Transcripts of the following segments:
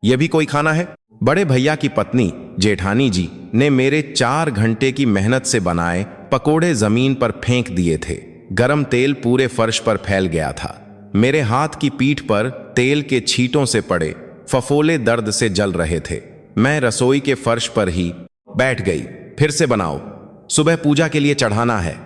ये भी कोई खाना है? बड़े भैया की पत्नी जेठानी जी ने मेरे 4 घंटे की मेहनत से बनाए पकोड़े जमीन पर फेंक दिए थे। गरम तेल पूरे फर्श पर फैल गया था। मेरे हाथ की पीठ पर तेल के छींटों से पड़े फफोले दर्द से जल रहे थे। मैं रसोई के फर्श पर ही बैठ गई। फिर से बनाओ, सुबह पूजा के लिए चढ़ाना है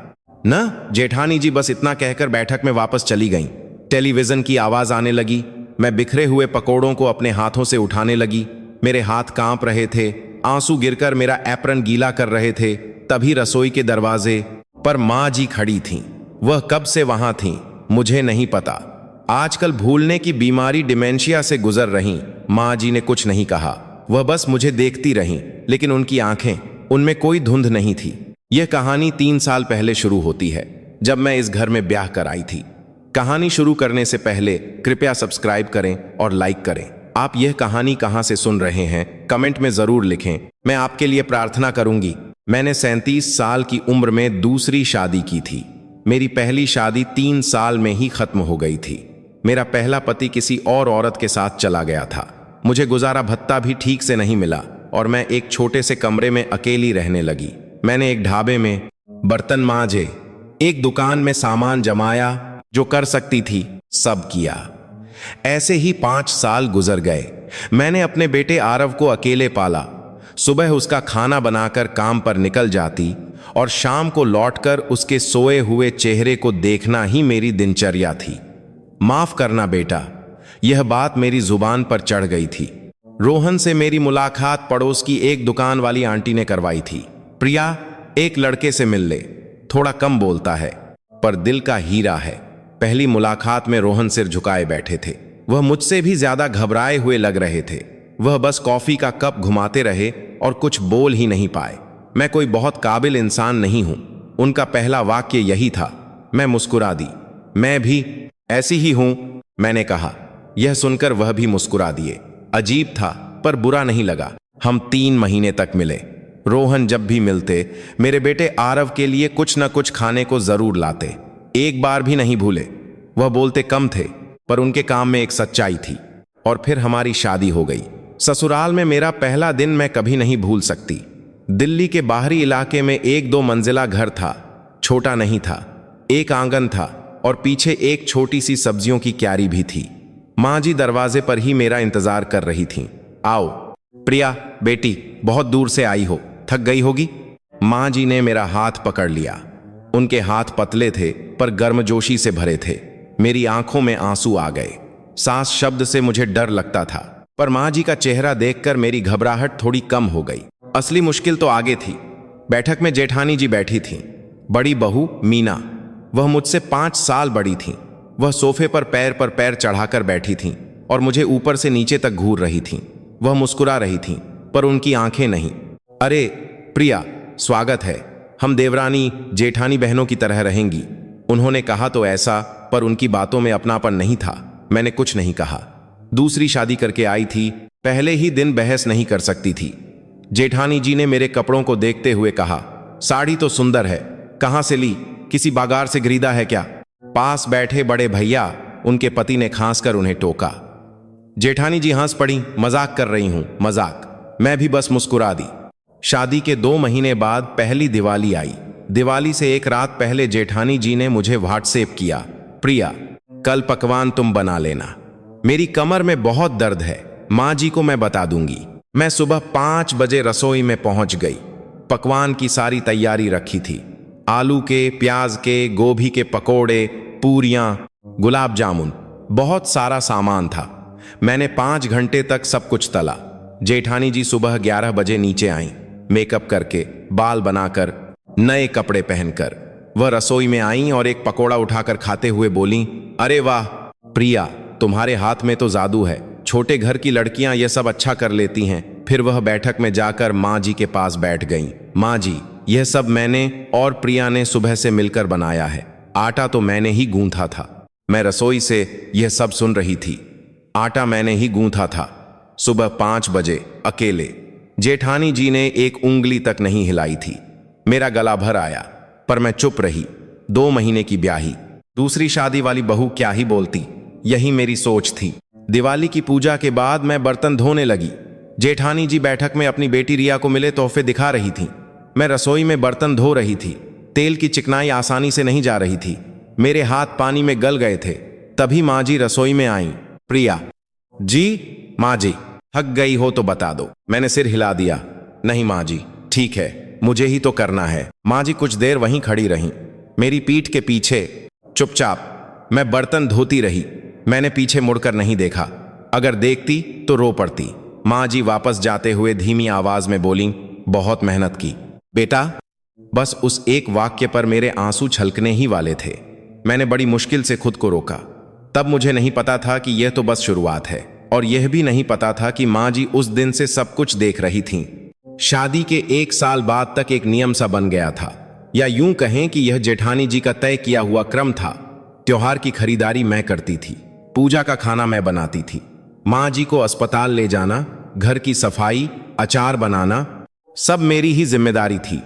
न। जेठानी जी बस इतना कहकर बैठक में वापस चली गईं। टेलीविजन की आवाज आने लगी। मैं बिखरे हुए पकोड़ों को अपने हाथों से उठाने लगी। मेरे हाथ कांप रहे थे, आंसू गिरकर मेरा एप्रन गीला कर रहे थे। तभी रसोई के दरवाजे पर माँ जी खड़ी थीं। वह कब से वहां थीं मुझे नहीं पता। आजकल भूलने की बीमारी डिमेंशिया से गुजर रहीं। माँ जी ने कुछ नहीं कहा, वह बस मुझे देखती रहीं, लेकिन उनकी आंखें, उनमें कोई धुंध नहीं थी। यह कहानी 3 साल पहले शुरू होती है, जब मैं इस घर में ब्याह कर आई थी। कहानी शुरू करने से पहले कृपया सब्सक्राइब करें और लाइक करें। आप यह कहानी कहां से सुन रहे हैं कमेंट में जरूर लिखें। मैं आपके लिए प्रार्थना करूंगी। मैंने 37 साल की उम्र में दूसरी शादी की थी। मेरी पहली शादी 3 साल में ही खत्म हो गई थी। मेरा पहला पति किसी और औरत के साथ चला गया था। मुझे गुजारा भत्ता भी ठीक से नहीं मिला और मैं एक छोटे से कमरे में अकेली रहने लगी। मैंने एक ढाबे में बर्तन मांजे, एक दुकान में सामान जमाया, जो कर सकती थी सब किया। ऐसे ही 5 साल गुजर गए। मैंने अपने बेटे आरव को अकेले पाला। सुबह उसका खाना बनाकर काम पर निकल जाती और शाम को लौटकर उसके सोए हुए चेहरे को देखना ही मेरी दिनचर्या थी। माफ करना बेटा, यह बात मेरी जुबान पर चढ़ गई थी। रोहन से मेरी मुलाकात पड़ोस की एक दुकान वाली आंटी ने करवाई थी। प्रिया, एक लड़के से मिल ले, थोड़ा कम बोलता है पर दिल का हीरा है। पहली मुलाकात में रोहन सिर झुकाए बैठे थे। वह मुझसे भी ज्यादा घबराए हुए लग रहे थे। वह बस कॉफी का कप घुमाते रहे और कुछ बोल ही नहीं पाए। मैं कोई बहुत काबिल इंसान नहीं हूं, उनका पहला वाक्य यही था। मैं मुस्कुरा दी। मैं भी ऐसी ही हूं, मैंने कहा। यह सुनकर वह भी मुस्कुरा दिए। अजीब था पर बुरा नहीं लगा। हम 3 महीने तक मिले। रोहन जब भी मिलते मेरे बेटे आरव के लिए कुछ न कुछ खाने को जरूर लाते। एक बार भी नहीं भूले। वह बोलते कम थे पर उनके काम में एक सच्चाई थी। और फिर हमारी शादी हो गई। ससुराल में मेरा पहला दिन मैं कभी नहीं भूल सकती। दिल्ली के बाहरी इलाके में 1-2 मंजिला घर था। छोटा नहीं था, एक आंगन था और पीछे एक छोटी सी सब्जियों की क्यारी भी थी। माँ जी दरवाजे पर ही मेरा इंतजार कर रही थीं। आओ प्रिया बेटी, बहुत दूर से आई हो, थक गई होगी। माँ जी ने मेरा हाथ पकड़ लिया। उनके हाथ पतले थे पर गर्मजोशी से भरे थे। मेरी आंखों में आंसू आ गए। सांस शब्द से मुझे डर लगता था, पर माँ जी का चेहरा देखकर मेरी घबराहट थोड़ी कम हो गई। असली मुश्किल तो आगे थी। बैठक में जेठानी जी बैठी थीं। बड़ी बहू मीना, वह मुझसे 5 साल बड़ी थीं। वह सोफे पर पैर चढ़ाकर बैठी थीं और मुझे ऊपर से नीचे तक घूर रही थीं। वह मुस्कुरा रही थीं पर उनकी आंखें नहीं। अरे प्रिया, स्वागत है। हम देवरानी जेठानी बहनों की तरह रहेंगी। उन्होंने कहा तो ऐसा, पर उनकी बातों में अपनापन नहीं था। मैंने कुछ नहीं कहा। दूसरी शादी करके आई थी, पहले ही दिन बहस नहीं कर सकती थी। जेठानी जी ने मेरे कपड़ों को देखते हुए कहा, साड़ी तो सुंदर है, कहां से ली? किसी बागार से खरीदा है क्या? पास बैठे बड़े भैया, उनके पति ने खांसकर उन्हें टोका। जेठानी जी हंस पड़ी। मजाक कर रही हूं, मजाक। मैं भी बस मुस्कुरा दी। शादी के 2 महीने बाद पहली दिवाली आई। दिवाली से एक रात पहले जेठानी जी ने मुझे व्हाट्सएप किया, प्रिया कल पकवान तुम बना लेना। मेरी कमर में बहुत दर्द है, माँ जी को मैं बता दूंगी। मैं सुबह 5 बजे रसोई में पहुंच गई। पकवान की सारी तैयारी रखी थी। आलू के, प्याज के, गोभी के पकोड़े, पूरियां, गुलाब जामुन, बहुत सारा सामान था। मैंने 5 घंटे तक सब कुछ तला। जेठानी जी सुबह 11 बजे नीचे आईं, मेकअप करके, बाल बनाकर, नए कपड़े पहनकर। वह रसोई में आईं और एक पकोड़ा उठाकर खाते हुए बोलीं, अरे वाह प्रिया, तुम्हारे हाथ में तो जादू है। छोटे घर की लड़कियां ये सब अच्छा कर लेती हैं। फिर वह बैठक में जाकर माँ जी के पास बैठ गईं। माँ जी, यह सब मैंने और प्रिया ने सुबह से मिलकर बनाया है। आटा तो मैंने ही गूंथा था। मैं रसोई से यह सब सुन रही थी। आटा मैंने ही गूंथा था। सुबह 5 बजे अकेले। जेठानी जी ने एक उंगली तक नहीं हिलाई थी। मेरा गला भर आया, पर मैं चुप रही। 2 महीने की ब्याही, दूसरी शादी वाली बहू क्या ही बोलती, यही मेरी सोच थी। दिवाली की पूजा के बाद मैं बर्तन धोने लगी। जेठानी जी बैठक में अपनी बेटी रिया को मिले तोहफे दिखा रही थी। मैं रसोई में बर्तन धो रही थी। तेल की चिकनाई आसानी से नहीं जा रही थी। मेरे हाथ पानी में गल गए थे। तभी माँ जी रसोई में आईं। प्रिया। जी माँ जी, थक गई हो तो बता दो। मैंने सिर हिला दिया। नहीं माँ जी, ठीक है, मुझे ही तो करना है। माँ जी कुछ देर वहीं खड़ी रहीं, मेरी पीठ के पीछे चुपचाप। मैं बर्तन धोती रही। मैंने पीछे मुड़कर नहीं देखा। अगर देखती तो रो पड़ती। माँ जी वापस जाते हुए धीमी आवाज में बोली, बहुत मेहनत की बेटा। बस उस एक वाक्य पर मेरे आंसू छलकने ही वाले थे। मैंने बड़ी मुश्किल से खुद को रोका। तब मुझे नहीं पता था कि यह तो बस शुरुआत है, और यह भी नहीं पता था कि माँ जी उस दिन से सब कुछ देख रही थीं। शादी के 1 साल बाद तक एक नियम सा बन गया था, या यूं कहें कि यह जेठानी जी का तय किया हुआ क्रम था। त्योहार की खरीदारी मैं करती थी, पूजा का खाना मैं बनाती थी, माँ जी को अस्पताल ले जाना, घर की सफाई, अचार बनाना, सब मेरी ही जिम्मेदारी थी।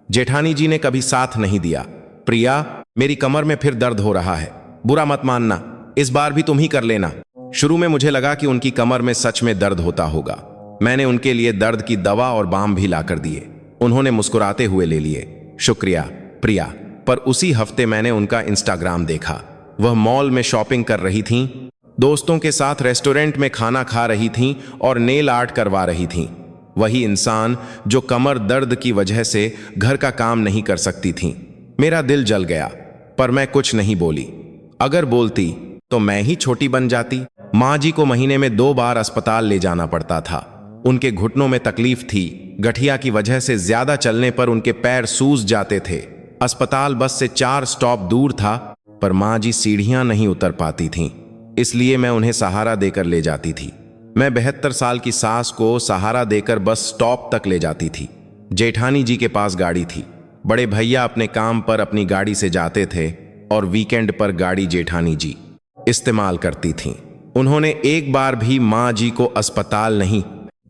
जेठानी जी ने कभी साथ नहीं दिया। प्रिया, मेरी कमर में फिर दर्द हो रहा है, बुरा मत मानना, इस बार भी तुम ही कर लेना। शुरू में मुझे लगा कि उनकी कमर में सच में दर्द होता होगा। मैंने उनके लिए दर्द की दवा और बाम भी लाकर दिए। उन्होंने मुस्कुराते हुए ले लिए। शुक्रिया प्रिया। पर उसी हफ्ते मैंने उनका इंस्टाग्राम देखा। वह मॉल में शॉपिंग कर रही थीं, दोस्तों के साथ रेस्टोरेंट में खाना खा रही थीं और नेल आर्ट करवा रही थीं। वही इंसान जो कमर दर्द की वजह से घर का काम नहीं कर सकती थीं। मेरा दिल जल गया, पर मैं कुछ नहीं बोली। अगर बोलती तो मैं ही छोटी बन जाती। माँ जी को महीने में 2 बार अस्पताल ले जाना पड़ता था। उनके घुटनों में तकलीफ थी। गठिया की वजह से ज्यादा चलने पर उनके पैर सूज जाते थे। अस्पताल बस से 4 स्टॉप दूर था, पर माँ जी सीढ़ियां नहीं उतर पाती थीं, इसलिए मैं उन्हें सहारा देकर ले जाती थी। मैं 72 साल की सास को सहारा देकर बस स्टॉप तक ले जाती थी। जेठानी जी के पास गाड़ी थी। बड़े भैया अपने काम पर अपनी गाड़ी से जाते थे और वीकेंड पर गाड़ी जेठानी जी इस्तेमाल करती थीं। उन्होंने एक बार भी माँ जी को अस्पताल नहीं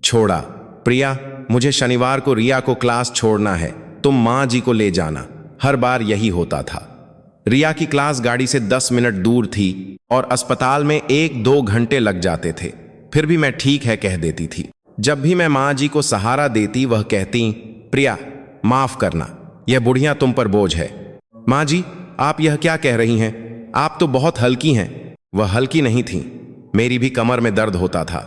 छोड़ा। प्रिया, मुझे शनिवार को रिया को क्लास छोड़ना है, तुम माँ जी को ले जाना। हर बार यही होता था। रिया की क्लास गाड़ी से 10 मिनट दूर थी और अस्पताल में 1-2 घंटे लग जाते थे। फिर भी मैं ठीक है कह देती थी। जब भी मैं माँ जी को सहारा देती, वह कहती, प्रिया माफ करना, यह बुढ़िया तुम पर बोझ है। माँ जी, आप यह क्या कह रही हैं? आप तो बहुत हल्की हैं। वह हल्की नहीं थी। मेरी भी कमर में दर्द होता था,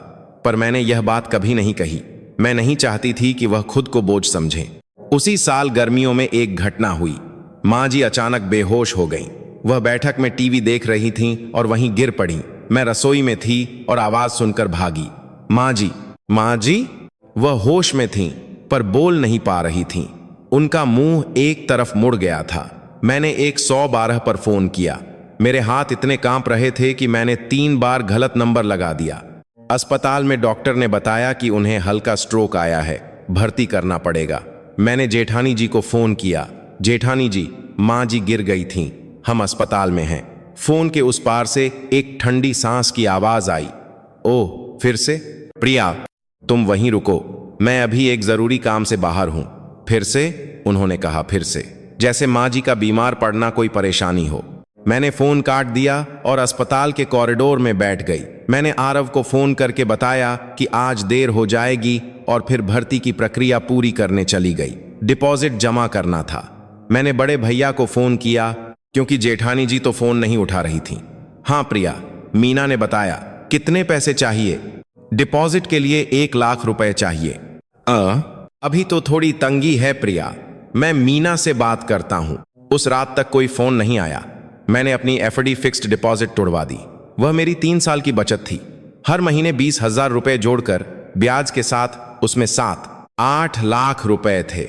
पर मैंने यह बात कभी नहीं कही। मैं नहीं चाहती थी कि वह खुद को बोझ समझें। उसी साल गर्मियों में एक घटना हुई। माँ जी अचानक बेहोश हो गईं। वह बैठक में टीवी देख रही थीं और वहीं गिर पड़ी। मैं रसोई में थी और आवाज सुनकर भागी। माँ जी, माँ जी। वह होश में थीं, पर बोल नहीं पा रही थीं। उनका मुंह एक तरफ मुड़ गया था। मैंने 112 पर फोन किया। मेरे हाथ इतने कांप रहे थे कि मैंने 3 बार गलत नंबर लगा दिया। अस्पताल में डॉक्टर ने बताया कि उन्हें हल्का स्ट्रोक आया है, भर्ती करना पड़ेगा। मैंने जेठानी जी को फोन किया। जेठानी जी, माँ जी गिर गई थीं, हम अस्पताल में हैं। फोन के उस पार से एक ठंडी सांस की आवाज आई। ओह, फिर से? प्रिया, तुम वहीं रुको, मैं अभी एक जरूरी काम से बाहर हूं। फिर से? उन्होंने कहा। फिर से, जैसे माँ जी का बीमार पड़ना कोई परेशानी हो। मैंने फोन काट दिया और अस्पताल के कॉरिडोर में बैठ गई। मैंने आरव को फोन करके बताया कि आज देर हो जाएगी और फिर भर्ती की प्रक्रिया पूरी करने चली गई। डिपॉजिट जमा करना था। मैंने बड़े भैया को फोन किया क्योंकि जेठानी जी तो फोन नहीं उठा रही थी। हाँ प्रिया, मीना ने बताया। कितने पैसे चाहिए? डिपॉजिट के लिए 1 लाख रुपए चाहिए। अभी तो थोड़ी तंगी है प्रिया, मैं मीना से बात करता हूं। उस रात तक कोई फोन नहीं आया। मैंने अपनी एफडी फिक्स्ड डिपॉजिट तोड़वा दी। वह मेरी 3 साल की बचत थी। हर महीने 20,000 रुपए जोड़कर ब्याज के साथ उसमें 7-8 लाख रुपए थे।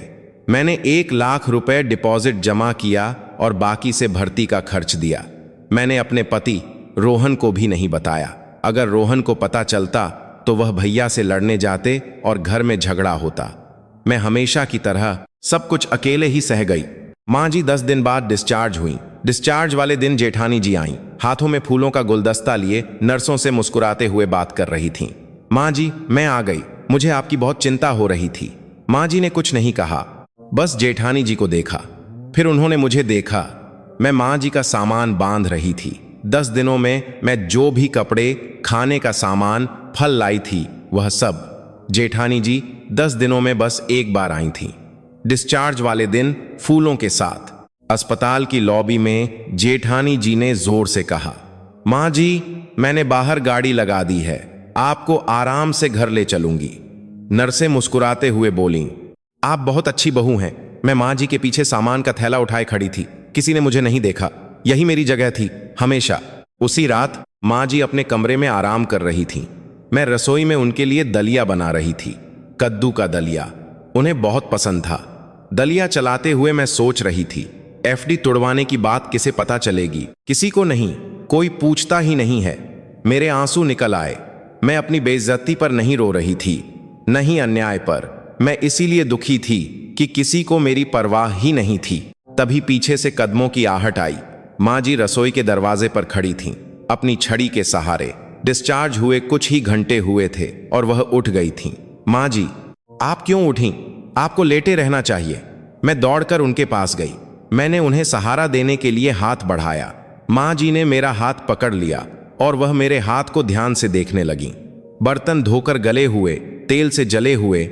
मैंने 1 लाख रुपए डिपॉजिट जमा किया और बाकी से भर्ती का खर्च दिया। मैंने अपने पति रोहन को भी नहीं बताया। अगर रोहन को पता चलता तो वह भैया से लड़ने जाते और घर में झगड़ा होता। मैं हमेशा की तरह सब कुछ अकेले ही सह गई। माँ जी 10 दिन बाद डिस्चार्ज हुई। डिस्चार्ज वाले दिन जेठानी जी आईं, हाथों में फूलों का गुलदस्ता लिए नर्सों से मुस्कुराते हुए बात कर रही थीं। माँ जी, मैं आ गई, मुझे आपकी बहुत चिंता हो रही थी। माँ जी ने कुछ नहीं कहा, बस जेठानी जी को देखा। फिर उन्होंने मुझे देखा। मैं माँ जी का सामान बांध रही थी। 10 दिनों में मैं जो भी कपड़े, खाने का सामान, फल लाई थी वह सब। जेठानी जी 10 दिनों में बस एक बार आई थी, डिस्चार्ज वाले दिन, फूलों के साथ। अस्पताल की लॉबी में जेठानी जी ने जोर से कहा, माँ जी, मैंने बाहर गाड़ी लगा दी है, आपको आराम से घर ले चलूंगी। नर्सें मुस्कुराते हुए बोलीं, आप बहुत अच्छी बहू हैं। मैं माँ जी के पीछे सामान का थैला उठाए खड़ी थी, किसी ने मुझे नहीं देखा, यही मेरी जगह थी हमेशा। उसी रात माँ जी अपने कमरे में आराम कर रही थीं। मैं रसोई में उनके लिए दलिया बना रही थी, कद्दू का दलिया, उन्हें बहुत पसंद था। दलिया चलाते हुए मैं सोच रही थी, एफडी तुड़वाने की बात किसे पता चलेगी? किसी को नहीं, कोई पूछता ही नहीं है। मेरे आंसू निकल आए। मैं अपनी बेइज्जती पर नहीं रो रही थी, नहीं अन्याय पर। मैं इसीलिए दुखी थी कि किसी को मेरी परवाह ही नहीं थी। तभी पीछे से कदमों की आहट आई। माँ जी रसोई के दरवाजे पर खड़ी थीं, अपनी छड़ी के सहारे। डिस्चार्ज हुए कुछ ही घंटे हुए थे और वह उठ गई थीं। माँ जी, आप क्यों उठीं? आपको लेटे रहना चाहिए। मैं दौड़कर उनके पास गई। मैंने उन्हें सहारा देने के लिए हाथ बढ़ाया। माँ जी ने मेरा हाथ पकड़ लिया और वह मेरे हाथ को ध्यान से देखने लगी। बर्तन धोकर गले हुए, तेल से जले हुए,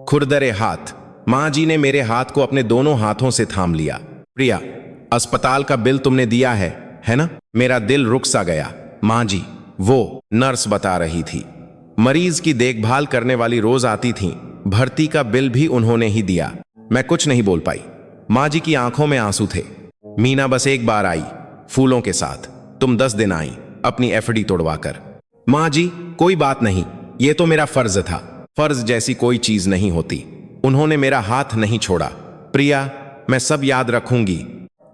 खुरदरे हाथ। माँ जी ने मेरे हाथ को अपने दोनों हाथों से थाम लिया। प्रिया, अस्पताल का बिल तुमने दिया है ना? मेरा दिल रुक सा गया। माँ जी, वो नर्स बता रही थी, मरीज की देखभाल करने वाली रोज आती थीं, भर्ती का बिल भी उन्होंने ही दिया। मैं कुछ नहीं बोल पाई। माँ जी की आंखों में आंसू थे। मीना बस एक बार आई, फूलों के साथ। तुम 10 दिन आई, अपनी एफडी तोड़वाकर। माँ जी, कोई बात नहीं, ये तो मेरा फर्ज था। फर्ज जैसी कोई चीज नहीं होती। उन्होंने मेरा हाथ नहीं छोड़ा। प्रिया, मैं सब याद रखूंगी।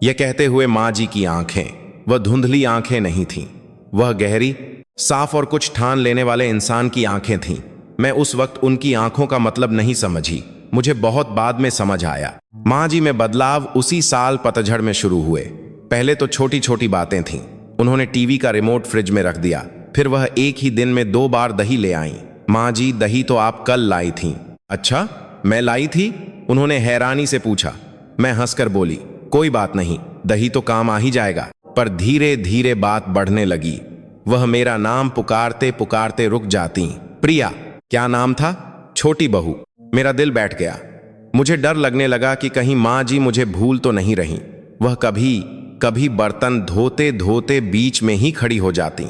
यह कहते हुए माँ जी की आंखें, वह धुंधली आंखें नहीं थीं, वह गहरी, साफ और कुछ ठान लेने वाले इंसान की आंखें थीं। मैं उस वक्त उनकी आंखों का मतलब नहीं समझी, मुझे बहुत बाद में समझ आया। माँ जी में बदलाव उसी साल पतझड़ में शुरू हुए। पहले तो छोटी छोटी बातें थीं। उन्होंने टीवी का रिमोट फ्रिज में रख दिया। फिर वह एक ही दिन में 2 बार दही ले आईं। माँ जी, दही तो आप कल लाई थीं। अच्छा, मैं लाई थी? उन्होंने हैरानी से पूछा। मैं हंसकर बोली, कोई बात नहीं, दही तो काम आ ही जाएगा। पर धीरे धीरे बात बढ़ने लगी। वह मेरा नाम पुकारते पुकारते रुक जाती। प्रिया। क्या नाम था? छोटी बहू। मेरा दिल बैठ गया। मुझे डर लगने लगा कि कहीं माँ जी मुझे भूल तो नहीं रही। वह कभी कभी बर्तन धोते धोते बीच में ही खड़ी हो जाती,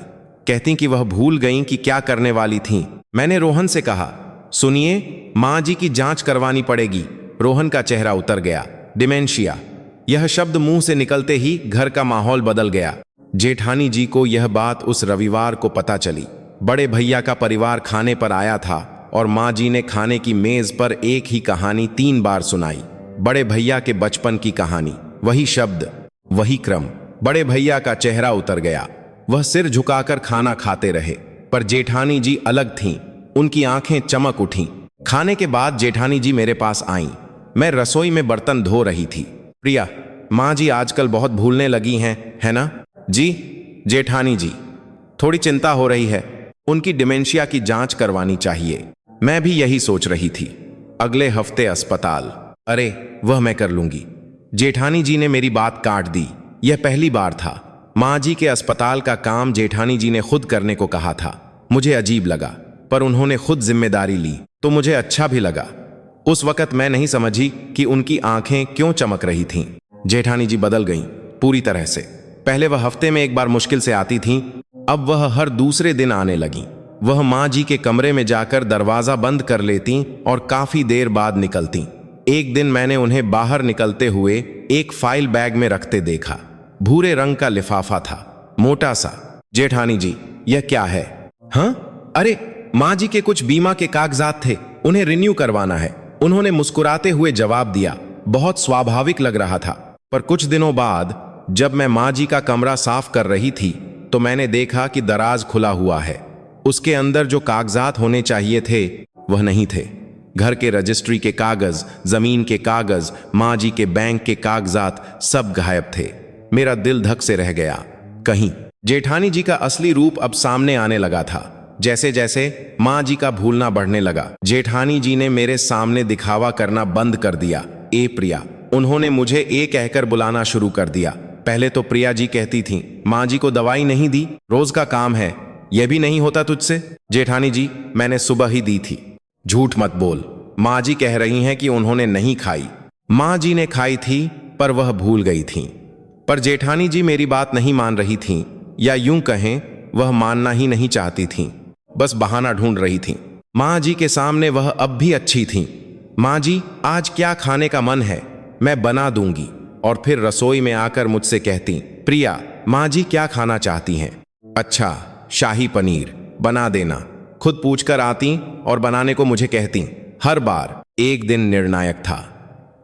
कहती कि वह भूल गईं कि क्या करने वाली थीं। मैंने रोहन से कहा, सुनिए, माँ जी की जांच करवानी पड़ेगी। रोहन का चेहरा उतर गया। डिमेंशिया। यह शब्द मुंह से निकलते ही घर का माहौल बदल गया। जेठानी जी को यह बात उस रविवार को पता चली। बड़े भैया का परिवार खाने पर आया था और माँ जी ने खाने की मेज पर एक ही कहानी 3 बार सुनाई। बड़े भैया के बचपन की कहानी, वही शब्द, वही क्रम। बड़े भैया का चेहरा उतर गया। वह सिर झुकाकर खाना खाते रहे। पर जेठानी जी अलग थीं, उनकी आंखें चमक उठीं। खाने के बाद जेठानी जी मेरे पास आईं। मैं रसोई में बर्तन धो रही थी। प्रिया, माँ जी आजकल बहुत भूलने लगी हैं, है ना? जी। जेठानी जी, थोड़ी चिंता हो रही है, उनकी डिमेंशिया की जांच करवानी चाहिए। मैं भी यही सोच रही थी। अगले हफ्ते अस्पताल। अरे, वह मैं कर लूंगी। जेठानी जी ने मेरी बात काट दी। यह पहली बार था। माँ जी के अस्पताल का काम जेठानी जी ने खुद करने को कहा था। मुझे अजीब लगा, पर उन्होंने खुद जिम्मेदारी ली तो मुझे अच्छा भी लगा। उस वक्त मैं नहीं समझी कि उनकी आंखें क्यों चमक रही थीं। जेठानी जी बदल गईं, पूरी तरह से। पहले वह हफ्ते में एक बार मुश्किल से आती थीं, अब वह हर दूसरे दिन आने लगीं। वह माँ जी के कमरे में जाकर दरवाजा बंद कर लेतीं और काफी देर बाद निकलतीं। एक दिन मैंने उन्हें बाहर निकलते हुए एक फाइल बैग में रखते देखा। भूरे रंग का लिफाफा था, मोटा सा। जेठानी जी, यह क्या है? हाँ? अरे, माँ जी के कुछ बीमा के कागजात थे, उन्हें रिन्यू करवाना है। उन्होंने मुस्कुराते हुए जवाब दिया। बहुत स्वाभाविक लग रहा था। पर कुछ दिनों बाद जब मैं माँ जी का कमरा साफ कर रही थी तो मैंने देखा कि दराज खुला हुआ है। उसके अंदर जो कागजात होने चाहिए थे वह नहीं थे। घर के रजिस्ट्री के कागज, जमीन के कागज, माँ जी के बैंक के कागजात सब गायब थे। मेरा दिल धक से रह गया। कहीं जेठानी जी का असली रूप अब सामने आने लगा था। जैसे जैसे माँ जी का भूलना बढ़ने लगा, जेठानी जी ने मेरे सामने दिखावा करना बंद कर दिया। ए प्रिया। उन्होंने मुझे ए कहकर बुलाना शुरू कर दिया। पहले तो प्रिया जी कहती थीं, माँ जी को दवाई नहीं दी, रोज का काम है, यह भी नहीं होता तुझसे। जेठानी जी, मैंने सुबह ही दी थी। झूठ मत बोल, माँ जी कह रही हैं कि उन्होंने नहीं खाई। माँ जी ने खाई थी पर वह भूल गई थीं। पर जेठानी जी मेरी बात नहीं मान रही थीं, या यूं कहें वह मानना ही नहीं चाहती थीं, बस बहाना ढूंढ रही थीं। माँ जी के सामने वह अब भी अच्छी थीं। माँ जी, आज क्या खाने का मन है, मैं बना दूंगी। और फिर रसोई में आकर मुझसे कहती, प्रिया, माँ जी क्या खाना चाहती हैं? अच्छा, शाही पनीर बना देना। खुद पूछकर आती और बनाने को मुझे कहती। हर बार एक दिन निर्णायक था।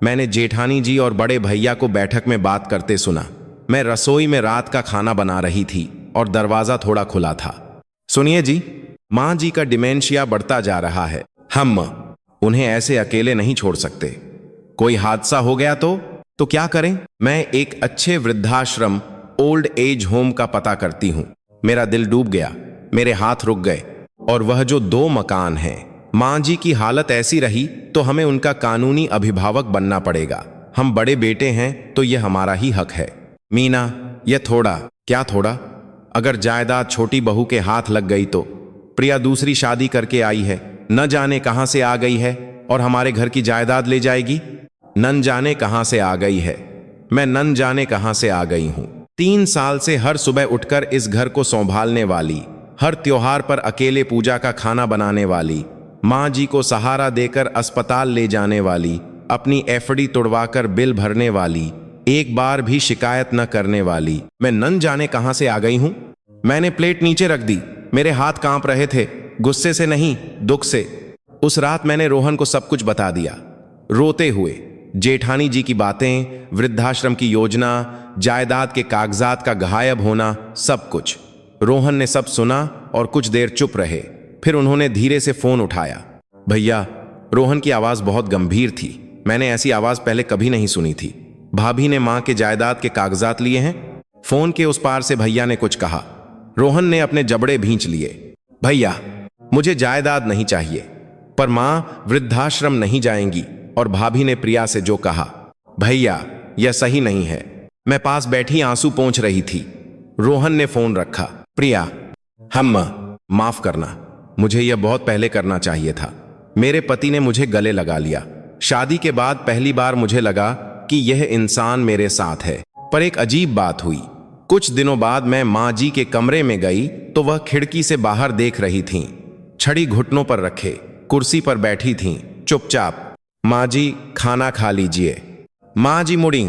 मैंने जेठानी जी और बड़े भैया को बैठक में बात करते सुना। मैं रसोई में रात का खाना बना रही थी और दरवाजा थोड़ा खुला था। सुनिए जी, माँ जी का डिमेंशिया बढ़ता जा रहा है। हम उन्हें ऐसे अकेले नहीं छोड़ सकते। कोई हादसा हो गया तो क्या करें? मैं एक अच्छे वृद्धाश्रम, ओल्ड एज होम का पता करती हूँ। मेरा दिल डूब गया, मेरे हाथ रुक गए। और वह जो 2 मकान हैं, माँ जी की हालत ऐसी रही तो हमें उनका कानूनी अभिभावक बनना पड़ेगा। हम बड़े बेटे हैं तो यह हमारा ही हक है। मीना, यह क्या थोड़ा? अगर जायदाद छोटी बहू के हाथ लग गई तो? प्रिया दूसरी शादी करके आई है, न जाने कहां से आ गई है और हमारे घर की जायदाद ले जाएगी। नन जाने कहां से आ गई है, मैं नन जाने कहां से आ गई हूं। 3 साल से हर सुबह उठकर इस घर को संभालने वाली, हर त्योहार पर अकेले पूजा का खाना बनाने वाली, माँ जी को सहारा देकर अस्पताल ले जाने वाली, अपनी एफडी तुड़वाकर बिल भरने वाली, एक बार भी शिकायत न करने वाली, मैं नन जाने कहां से आ गई हूं। मैंने प्लेट नीचे रख दी, मेरे हाथ कांप रहे थे, गुस्से से नहीं, दुख से। उस रात मैंने रोहन को सब कुछ बता दिया, रोते हुए। जेठानी जी की बातें, वृद्धाश्रम की योजना, जायदाद के कागजात का गायब होना, सब कुछ। रोहन ने सब सुना और कुछ देर चुप रहे। फिर उन्होंने धीरे से फोन उठाया। भैया, रोहन की आवाज बहुत गंभीर थी। मैंने ऐसी आवाज पहले कभी नहीं सुनी थी। भाभी ने मां के जायदाद के कागजात लिए हैं? फोन के उस पार से भैया ने कुछ कहा। रोहन ने अपने जबड़े भींच लिए। भैया, मुझे जायदाद नहीं चाहिए, पर मां वृद्धाश्रम नहीं जाएंगी। और भाभी ने प्रिया से जो कहा, भैया यह सही नहीं है। मैं पास बैठी आंसू पोंछ रही थी। रोहन ने फोन रखा। प्रिया, हम माफ करना, मुझे यह बहुत पहले करना चाहिए था। मेरे पति ने मुझे गले लगा लिया। शादी के बाद पहली बार मुझे लगा कि यह इंसान मेरे साथ है। पर एक अजीब बात हुई। कुछ दिनों बाद मैं माँ जी के कमरे में गई तो वह खिड़की से बाहर देख रही थीं। छड़ी घुटनों पर रखे कुर्सी पर बैठी थीं, चुपचाप। माँ जी, खाना खा लीजिए। माँ जी मुड़ी।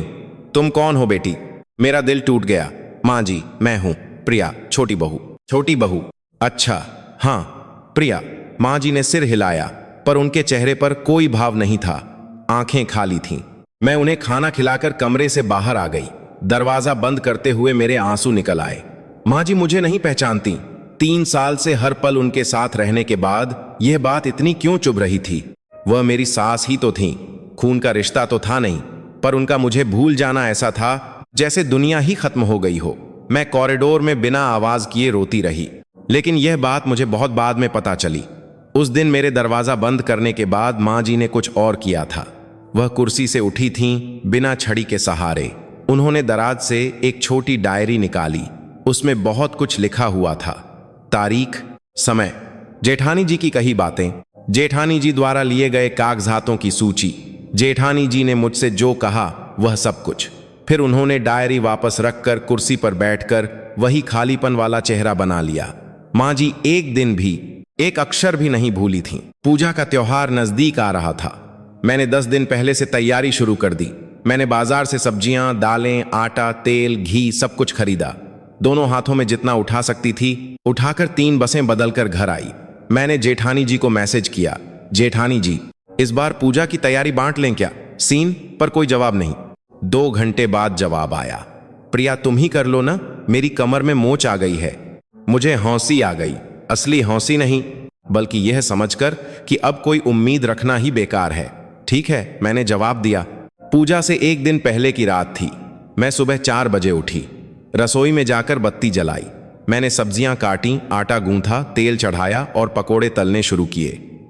तुम कौन हो बेटी? मेरा दिल टूट गया। माँ जी, मैं हूं प्रिया, छोटी बहू। छोटी बहू? अच्छा, हाँ प्रिया। माँ जी ने सिर हिलाया, पर उनके चेहरे पर कोई भाव नहीं था, आंखें खाली थीं। मैं उन्हें खाना खिलाकर कमरे से बाहर आ गई। दरवाजा बंद करते हुए मेरे आंसू निकल आए। माँ जी मुझे नहीं पहचानती। 3 साल से हर पल उनके साथ रहने के बाद यह बात इतनी क्यों चुभ रही थी? वह मेरी सास ही तो थीं, खून का रिश्ता तो था नहीं, पर उनका मुझे भूल जाना ऐसा था जैसे दुनिया ही खत्म हो गई हो। मैं कॉरिडोर में बिना आवाज किए रोती रही, लेकिन यह बात मुझे बहुत बाद में पता चली। उस दिन मेरे दरवाजा बंद करने के बाद माँ जी ने कुछ और किया था। वह कुर्सी से उठी थीं, बिना छड़ी के सहारे। उन्होंने दराज से एक छोटी डायरी निकाली। उसमें बहुत कुछ लिखा हुआ था, तारीख, समय, जेठानी जी की कही बातें, जेठानी जी द्वारा लिए गए कागजातों की सूची, जेठानी जी ने मुझसे जो कहा वह सब कुछ। फिर उन्होंने डायरी वापस रखकर कुर्सी पर बैठकर वही खालीपन वाला चेहरा बना लिया। माँ जी एक दिन भी, एक अक्षर भी नहीं भूली थीं। पूजा का त्योहार नजदीक आ रहा था। मैंने 10 दिन पहले से तैयारी शुरू कर दी। मैंने बाजार से सब्जियां, दालें, आटा, तेल, घी सब कुछ खरीदा। दोनों हाथों में जितना उठा सकती थी उठाकर 3 बसें बदलकर घर आई। मैंने जेठानी जी को मैसेज किया, जेठानी जी इस बार पूजा की तैयारी बांट लें क्या? सीन पर कोई जवाब नहीं। 2 घंटे बाद जवाब आया, प्रिया तुम ही कर लो ना, मेरी कमर में मोच आ गई है। मुझे हौंसी आ गई, असली हौंसी नहीं, बल्कि यह समझकर कि अब कोई उम्मीद रखना ही बेकार है। ठीक है, मैंने जवाब दिया। पूजा से 1 दिन पहले की रात थी। मैं सुबह 4 बजे उठी, रसोई में जाकर बत्ती जलाई। मैंने सब्जियां काटी, आटा गूंथा, तेल चढ़ाया और पकोड़े तलने शुरू किए।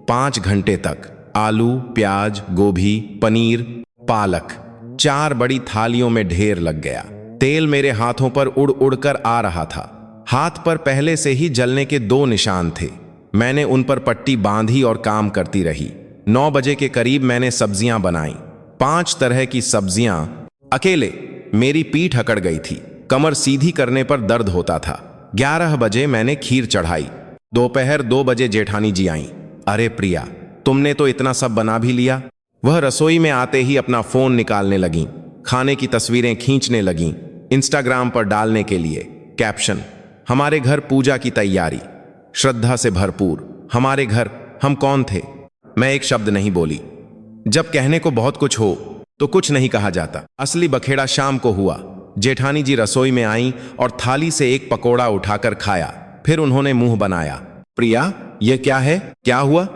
5 घंटे तक आलू, प्याज, गोभी, पनीर, पालक 4 बड़ी थालियों में ढेर लग गया। तेल मेरे हाथों पर उड़ उड़कर आ रहा था। हाथ पर पहले से ही जलने के 2 निशान थे। मैंने उन पर पट्टी बांधी और काम करती रही। 9 बजे के करीब मैंने सब्जियां बनाई। 5 तरह की सब्जियां। अकेले मेरी पीठ अकड़ गई थी। कमर सीधी करने पर दर्द होता था। 11 बजे मैंने खीर चढ़ाई। दोपहर 2 बजे जेठानी जी आईं। अरे प्रिया, तुमने तो इतना सब बना भी लिया। वह रसोई में आते ही अपना फोन निकालने लगीं। खाने की तस्वीरें खींचने लगीं, इंस्टाग्राम पर डालने के लिए। कैप्शन: हमारे घर पूजा की तैयारी, श्रद्धा से भरपूर। हमारे घर हम कौन थे? मैं एक शब्द नहीं बोली। जब कहने को बहुत कुछ हो तो कुछ नहीं कहा जाता। असली बखेड़ा शाम को हुआ। जेठानी जी रसोई में आईं और थाली से एक पकोड़ा उठाकर खाया। फिर उन्होंने मुंह बनाया। प्रिया, यह क्या है? क्या हुआ?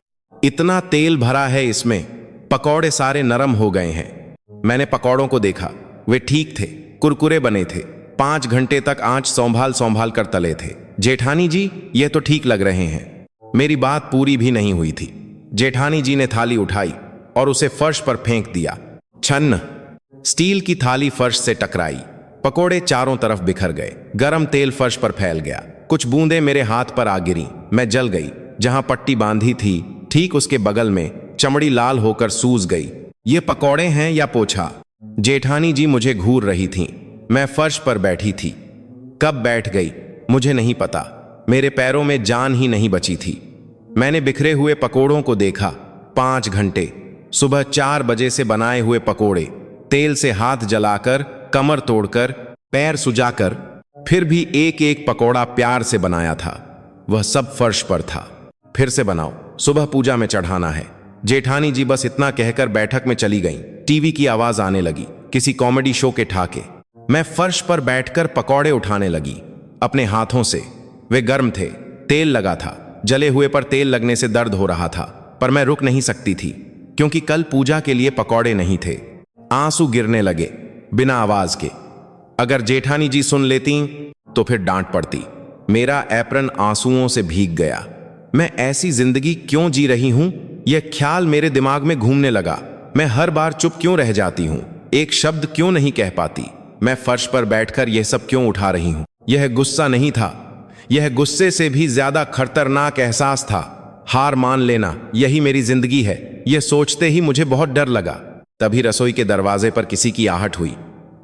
इतना तेल भरा है इसमें, पकौड़े सारे नरम हो गए हैं। मैंने पकौड़ों को देखा। वे ठीक थे, कुरकुरे बने थे। 5 घंटे तक आंच संभाल संभाल कर तले थे। जेठानी जी, ये तो ठीक लग रहे हैं। मेरी बात पूरी भी नहीं हुई थी। जेठानी जी ने थाली उठाई और उसे फर्श पर फेंक दिया। छन्न! स्टील की थाली फर्श से टकराई। पकोड़े चारों तरफ बिखर गए। गरम तेल फर्श पर फैल गया। कुछ बूंदें मेरे हाथ पर आ गिरी। मैं जल गई। जहां पट्टी बांधी थी ठीक उसके बगल में चमड़ी लाल होकर सूज गई। ये पकौड़े हैं या पोछा? जेठानी जी मुझे घूर रही थीं। मैं फर्श पर बैठी थी। कब बैठ गई मुझे नहीं पता। मेरे पैरों में जान ही नहीं बची थी। मैंने बिखरे हुए पकोड़ों को देखा। 5 घंटे, सुबह 4 बजे से बनाए हुए पकोड़े, तेल से हाथ जलाकर, कमर तोड़कर, पैर सुजाकर, फिर भी एक एक पकोड़ा प्यार से बनाया था। वह सब फर्श पर था। फिर से बनाओ, सुबह पूजा में चढ़ाना है। जेठानी जी बस इतना कहकर बैठक में चली गईं। टीवी की आवाज आने लगी, किसी कॉमेडी शो के ठाके। मैं फर्श पर बैठकर पकौड़े उठाने लगी अपने हाथों से। वे गर्म थे, तेल लगा था। जले हुए पर तेल लगने से दर्द हो रहा था, पर मैं रुक नहीं सकती थी क्योंकि कल पूजा के लिए पकौड़े नहीं थे। आंसू गिरने लगे बिना आवाज के। अगर जेठानी जी सुन लेती तो फिर डांट पड़ती। मेरा एप्रन आंसुओं से भीग गया। मैं ऐसी जिंदगी क्यों जी रही हूं, यह ख्याल मेरे दिमाग में घूमने लगा। मैं हर बार चुप क्यों रह जाती हूं, एक शब्द क्यों नहीं कह पाती। मैं फर्श पर बैठकर यह सब क्यों उठा रही हूं। यह गुस्सा नहीं था, यह गुस्से से भी ज्यादा खतरनाक एहसास था। हार मान लेना, यही मेरी जिंदगी है। यह सोचते ही मुझे बहुत डर लगा। तभी रसोई के दरवाजे पर किसी की आहट हुई।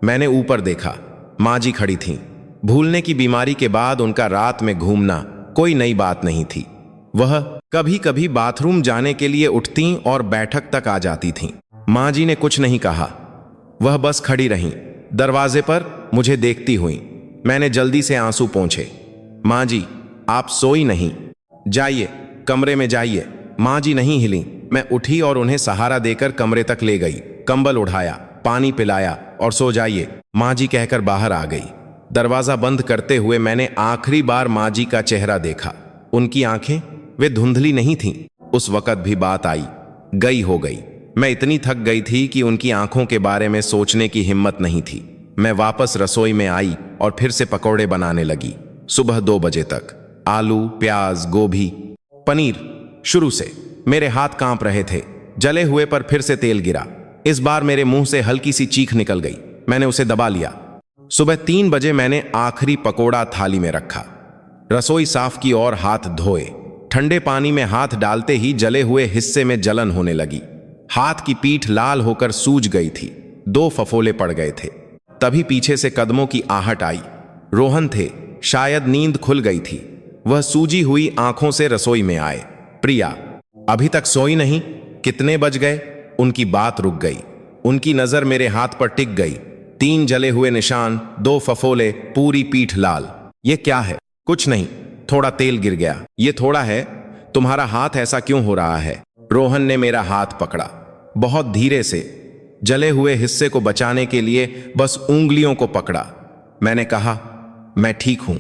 मैंने ऊपर देखा। माँ जी खड़ी थीं। भूलने की बीमारी के बाद उनका रात में घूमना कोई नई बात नहीं थी। वह कभी कभी बाथरूम जाने के लिए उठतीं और बैठक तक आ जाती थीं। माँ जी ने कुछ नहीं कहा, वह बस खड़ी रहीं दरवाजे पर मुझे देखती हुई। मैंने जल्दी से आंसू पोंछे। माँ जी, आप सोई नहीं, जाइए कमरे में जाइए। माँ जी नहीं हिलीं। मैं उठी और उन्हें सहारा देकर कमरे तक ले गई। कंबल उठाया, पानी पिलाया और सो जाइए माँ जी कहकर बाहर आ गई। दरवाजा बंद करते हुए मैंने आखिरी बार माँ जी का चेहरा देखा। उनकी आंखें, वे धुंधली नहीं थीं। उस वक्त भी बात आई गई हो गई। मैं इतनी थक गई थी कि उनकी आंखों के बारे में सोचने की हिम्मत नहीं थी। मैं वापस रसोई में आई और फिर से पकौड़े बनाने लगी। सुबह 2 बजे तक। आलू, प्याज, गोभी, पनीर। शुरू से मेरे हाथ कांप रहे थे। जले हुए पर फिर से तेल गिरा। इस बार मेरे मुंह से हल्की सी चीख निकल गई। मैंने उसे दबा लिया। सुबह 3 बजे मैंने आखिरी पकोड़ा थाली में रखा। रसोई साफ की और हाथ धोए। ठंडे पानी में हाथ डालते ही जले हुए हिस्से में जलन होने लगी। हाथ की पीठ लाल होकर सूज गई थी। 2 फफोले पड़ गए थे। तभी पीछे से कदमों की आहट आई। रोहन थे, शायद नींद खुल गई थी। वह सूजी हुई आंखों से रसोई में आए। प्रिया, अभी तक सोई नहीं? कितने बज गए? उनकी बात रुक गई। उनकी नजर मेरे हाथ पर टिक गई। 3 जले हुए निशान, 2 फफोले, पूरी पीठ लाल। ये क्या है? कुछ नहीं, थोड़ा तेल गिर गया। ये थोड़ा है? तुम्हारा हाथ ऐसा क्यों हो रहा है? रोहन ने मेरा हाथ पकड़ा, बहुत धीरे से। जले हुए हिस्से को बचाने के लिए बस उंगलियों को पकड़ा। मैंने कहा, मैं ठीक हूं,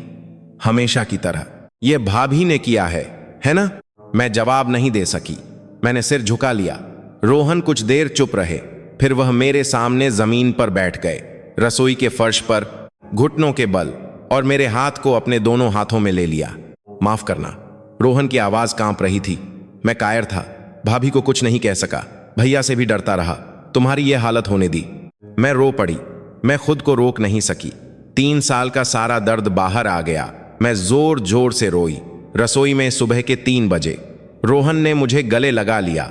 हमेशा की तरह। यह भाभी ने किया है ना? मैं जवाब नहीं दे सकी। मैंने सिर झुका लिया। रोहन कुछ देर चुप रहे, फिर वह मेरे सामने जमीन पर बैठ गए, रसोई के फर्श पर, घुटनों के बल, और मेरे हाथ को अपने दोनों हाथों में ले लिया। माफ करना। रोहन की आवाज कांप रही थी। मैं कायर था, भाभी को कुछ नहीं कह सका, भैया से भी डरता रहा। तुम्हारी यह हालत होने दी। मैं रो पड़ी। मैं खुद को रोक नहीं सकी। 3 साल का सारा दर्द बाहर आ गया। मैं जोर जोर से रोई। रसोई में सुबह के 3 बजे रोहन ने मुझे गले लगा लिया।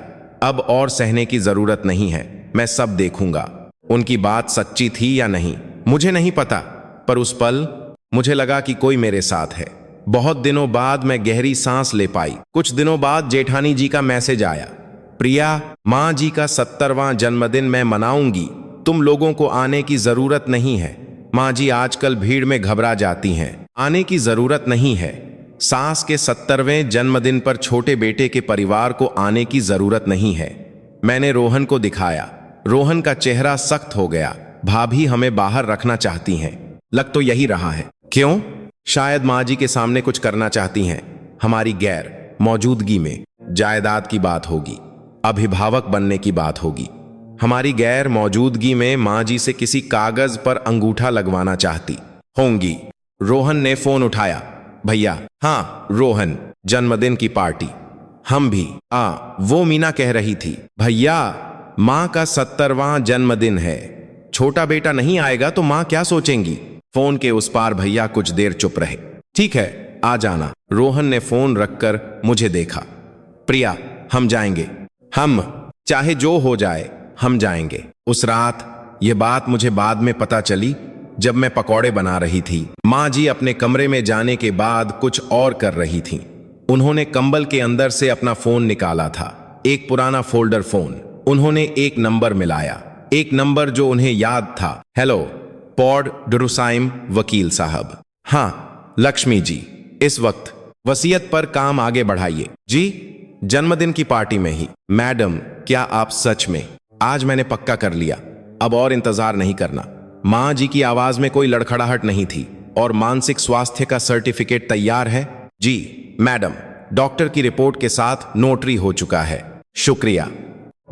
अब और सहने की जरूरत नहीं है, मैं सब देखूंगा। उनकी बात सच्ची थी या नहीं मुझे नहीं पता, पर उस पल मुझे लगा कि कोई मेरे साथ है। बहुत दिनों बाद मैं गहरी सांस ले पाई। कुछ दिनों बाद जेठानी जी का मैसेज आया, प्रिया, माँ जी का 70वां जन्मदिन मैं मनाऊंगी, तुम लोगों को आने की जरूरत नहीं है। माँ जी आजकल भीड़ में घबरा जाती हैं, आने की जरूरत नहीं है। सास के 70वें जन्मदिन पर छोटे बेटे के परिवार को आने की जरूरत नहीं है। मैंने रोहन को दिखाया। रोहन का चेहरा सख्त हो गया। भाभी हमें बाहर रखना चाहती हैं, लग तो यही रहा है। क्यों? शायद माँ जी के सामने कुछ करना चाहती हैं। हमारी गैर मौजूदगी में जायदाद की बात होगी, अभिभावक बनने की बात होगी। हमारी गैर मौजूदगी में माँ जी से किसी कागज पर अंगूठा लगवाना चाहती होंगी। रोहन ने फोन उठाया। भैया। हाँ रोहन, जन्मदिन की पार्टी। हम भी। वो मीना कह रही थी। भैया, माँ का 70वां जन्मदिन है, छोटा बेटा नहीं आएगा तो माँ क्या सोचेंगी? फोन के उस पार भैया कुछ देर चुप रहे। ठीक है, आ जाना। रोहन ने फोन रखकर मुझे देखा। प्रिया, हम जाएंगे। हम, चाहे जो हो जाए, हम जाएंगे। उस रात ये बात मुझे बाद में पता चली, जब मैं पकौड़े बना रही थी। माँ जी अपने कमरे में जाने के बाद कुछ और कर रही थीं। उन्होंने कंबल के अंदर से अपना फोन निकाला था, एक पुराना फोल्डर फोन। उन्होंने एक नंबर मिलाया, एक नंबर जो उन्हें याद था। हेलो, पॉड डुरुसाइम वकील साहब। हाँ लक्ष्मी जी, इस वक्त वसीयत पर काम आगे बढ़ाइए। जी, जन्मदिन की पार्टी में ही। मैडम, क्या आप सच में? आज मैंने पक्का कर लिया, अब और इंतजार नहीं करना। माँ जी की आवाज में कोई लड़खड़ाहट नहीं थी। और मानसिक स्वास्थ्य का सर्टिफिकेट तैयार है? जी मैडम, डॉक्टर की रिपोर्ट के साथ नोटरी हो चुका है। शुक्रिया।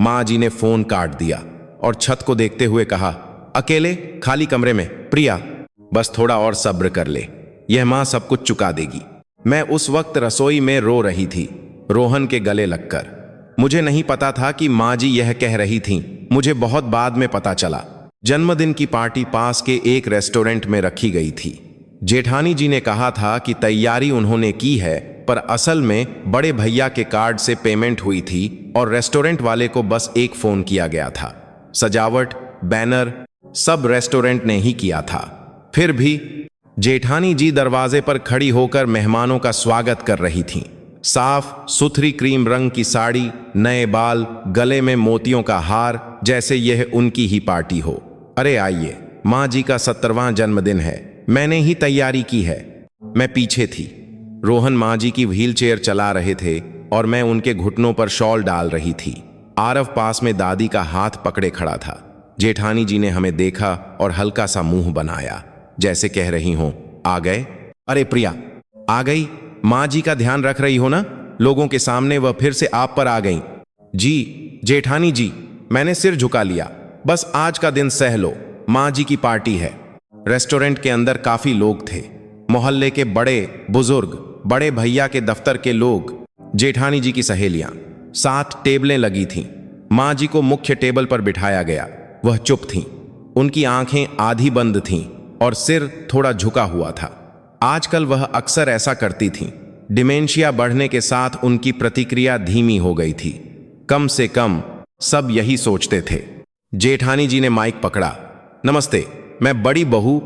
माँ जी ने फोन काट दिया और छत को देखते हुए कहा, अकेले खाली कमरे में? प्रिया, बस थोड़ा और सब्र कर ले, यह माँ सब कुछ चुका देगी। मैं उस वक्त रसोई में रो रही थी, रोहन के गले लगकर। मुझे नहीं पता था कि माँ जी यह कह रही थीं, मुझे बहुत बाद में पता चला। जन्मदिन की पार्टी पास के एक रेस्टोरेंट में रखी गई थी। जेठानी जी ने कहा था कि तैयारी उन्होंने की है, पर असल में बड़े भैया के कार्ड से पेमेंट हुई थी और रेस्टोरेंट वाले को बस एक फोन किया गया था। सजावट, बैनर सब रेस्टोरेंट ने ही किया था। फिर भी जेठानी जी दरवाजे पर खड़ी होकर मेहमानों का स्वागत कर रही थीं। साफ सुथरी क्रीम रंग की साड़ी, नए बाल, गले में मोतियों का हार, जैसे यह उनकी ही पार्टी हो। अरे आइए, माँ जी का 70वां जन्मदिन है, मैंने ही तैयारी की है। मैं पीछे थी। रोहन माँ जी की व्हीलचेयर चला रहे थे और मैं उनके घुटनों पर शॉल डाल रही थी। आरव पास में दादी का हाथ पकड़े खड़ा था। जेठानी जी ने हमें देखा और हल्का सा मुंह बनाया, जैसे कह रही हों, आ गए? अरे प्रिया, आ गई? माँ जी का ध्यान रख रही हो ना? लोगों के सामने वह फिर से आप पर आ गई। जी जेठानी जी, मैंने सिर झुका लिया। बस आज का दिन सह लो, माँ जी की पार्टी है। रेस्टोरेंट के अंदर काफी लोग थे, मोहल्ले के बड़े बुजुर्ग, बड़े भैया के दफ्तर के लोग, जेठानी जी की सहेलियां। 7 टेबलें लगी थीं। माँ जी को मुख्य टेबल पर बिठाया गया। वह चुप थीं, उनकी आंखें आधी बंद थीं और सिर थोड़ा झुका हुआ था। आजकल वह अक्सर ऐसा करती थीं। डिमेंशिया बढ़ने के साथ उनकी प्रतिक्रिया धीमी हो गई थी। कम से कम सब यही सोचते थे। जेठानी जी ने माइक पकड़ा। नमस्ते, मैं बड़ी बहू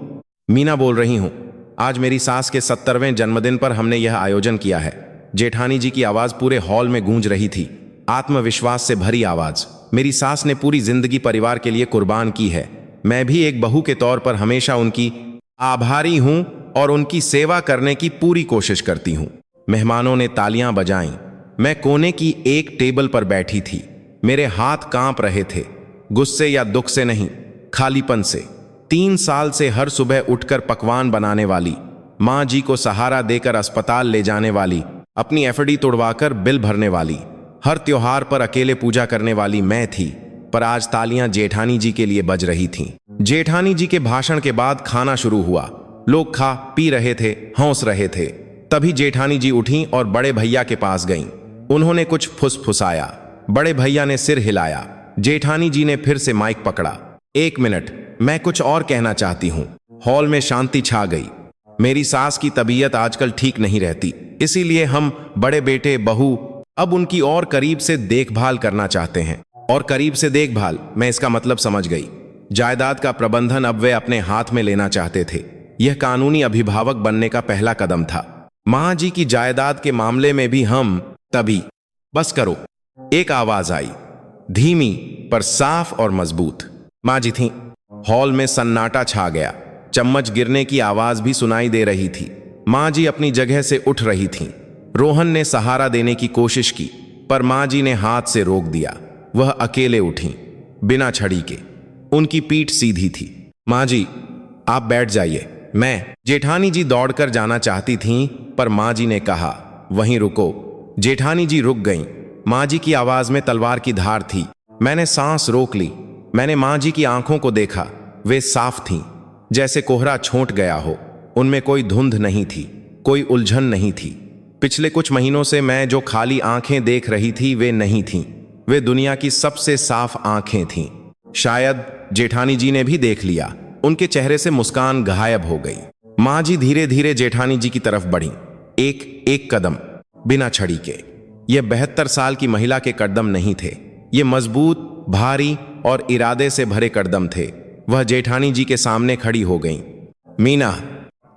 मीना बोल रही हूं। आज मेरी सास के 70वें जन्मदिन पर हमने यह आयोजन किया है। जेठानी जी की आवाज पूरे हॉल में गूंज रही थी, आत्मविश्वास से भरी आवाज। मेरी सास ने पूरी जिंदगी परिवार के लिए कुर्बान की है। मैं भी एक बहू के तौर पर हमेशा उनकी आभारी हूं और उनकी सेवा करने की पूरी कोशिश करती हूं। मेहमानों ने तालियां बजाईं। मैं कोने की एक टेबल पर बैठी थी। मेरे हाथ कांप रहे थे, गुस्से या दुख से नहीं, खालीपन से। 3 साल से हर सुबह उठकर पकवान बनाने वाली, माँ जी को सहारा देकर अस्पताल ले जाने वाली, अपनी एफडी तुड़वाकर बिल भरने वाली, हर त्योहार पर अकेले पूजा करने वाली मैं थी। पर आज तालियां जेठानी जी के लिए बज रही थीं। जेठानी जी के भाषण के बाद खाना शुरू हुआ। लोग खा पी रहे थे, हंस रहे थे। तभी जेठानी जी उठीं और बड़े भैया के पास गईं। उन्होंने कुछ फुसफुसाया। बड़े भैया ने सिर हिलाया। जेठानी जी ने फिर से माइक पकड़ा। 1 मिनट, मैं कुछ और कहना चाहती हूँ। हॉल में शांति छा गई। मेरी सास की तबीयत आजकल ठीक नहीं रहती, इसीलिए हम बड़े बेटे बहू अब उनकी और करीब से देखभाल करना चाहते हैं। और करीब से देखभाल, मैं इसका मतलब समझ गई। जायदाद का प्रबंधन अब वे अपने हाथ में लेना चाहते थे। यह कानूनी अभिभावक बनने का पहला कदम था। मां जी की जायदाद के मामले में भी हम तभी बस करो, एक आवाज आई, धीमी पर साफ और मजबूत। मां जी थी। हॉल में सन्नाटा छा गया। चम्मच गिरने की आवाज भी सुनाई दे रही थी। मां जी अपनी जगह से उठ रही थीं। रोहन ने सहारा देने की कोशिश की, पर मां जी ने हाथ से रोक दिया। वह अकेले उठी, बिना छड़ी के। उनकी पीठ सीधी थी। मां जी, आप बैठ जाइए, मैं। जेठानी जी दौड़कर जाना चाहती थीं, पर मां जी ने कहा, वहीं रुको। जेठानी जी रुक गईं। मां जी की आवाज में तलवार की धार थी। मैंने सांस रोक ली। मैंने मां जी की आंखों को देखा। वे साफ थीं, जैसे कोहरा छोंट गया हो। उनमें कोई धुंध नहीं थी, कोई उलझन नहीं थी। पिछले कुछ महीनों से मैं जो खाली आंखें देख रही थी वे नहीं थीं। वे दुनिया की सबसे साफ आंखें थीं। शायद जेठानी जी ने भी देख लिया। उनके चेहरे से मुस्कान गायब हो गई। मां जी धीरे धीरे जेठानी जी की तरफ बढ़ी, एक एक कदम, बिना छड़ी के। ये 72 साल की महिला के कदम नहीं थे। ये मजबूत, भारी और इरादे से भरे कदम थे। वह जेठानी जी के सामने खड़ी हो गईं। मीना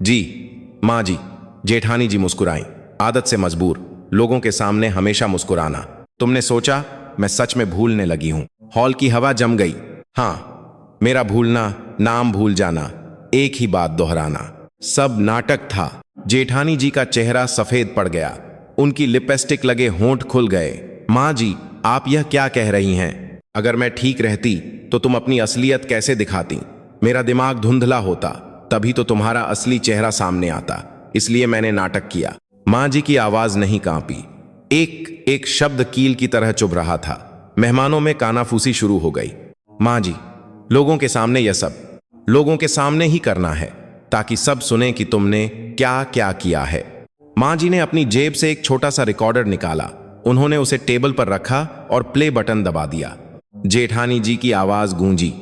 जी। मां जी। जेठानी जी मुस्कुराईं। आदत से मजबूर, लोगों के सामने हमेशा मुस्कुराना। तुमने सोचा मैं सच में भूलने लगी हूं। हॉल की हवा जम गई। हाँ, मेरा भूलना, नाम भूल जाना, एक ही बात दोहराना, सब नाटक था। जेठानी जी का चेहरा सफेद पड़ गया। उनकी लिपस्टिक लगे होंठ खुल गए। मां जी, आप यह क्या कह रही हैं? अगर मैं ठीक रहती तो तुम अपनी असलियत कैसे दिखाती? मेरा दिमाग धुंधला होता, तभी तो तुम्हारा असली चेहरा सामने आता। इसलिए मैंने नाटक किया। मां जी की आवाज नहीं कांपी। एक एक शब्द कील की तरह चुभ रहा था। मेहमानों में कानाफूसी शुरू हो गई। मां जी, लोगों के सामने यह सब, लोगों के सामने ही करना है, ताकि सब सुने कि तुमने क्या क्या किया है। मां जी ने अपनी जेब से एक छोटा सा रिकॉर्डर निकाला। उन्होंने उसे टेबल पर रखा और प्ले बटन दबा दिया। जेठानी जी की आवाज गूंजी,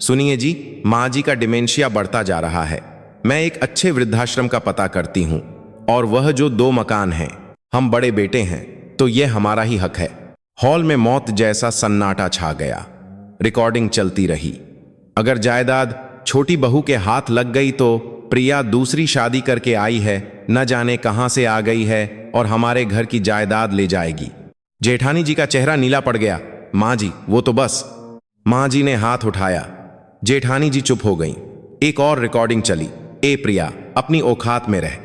सुनिए जी, मां जी का डिमेंशिया बढ़ता जा रहा है। मैं एक अच्छे वृद्धाश्रम का पता करती हूं, और वह जो 2 मकान हैं, हम बड़े बेटे हैं, तो यह हमारा ही हक है। हॉल में मौत जैसा सन्नाटा छा गया। रिकॉर्डिंग चलती रही। अगर जायदाद छोटी बहू के हाथ लग गई तो प्रिया दूसरी शादी करके आई है, न जाने कहां से आ गई है और हमारे घर की जायदाद ले जाएगी। जेठानी जी का चेहरा नीला पड़ गया। मां जी, वो तो बस। मां जी ने हाथ उठाया। जेठानी जी चुप हो गईं। एक और रिकॉर्डिंग चली। ए प्रिया, अपनी औकात में रह।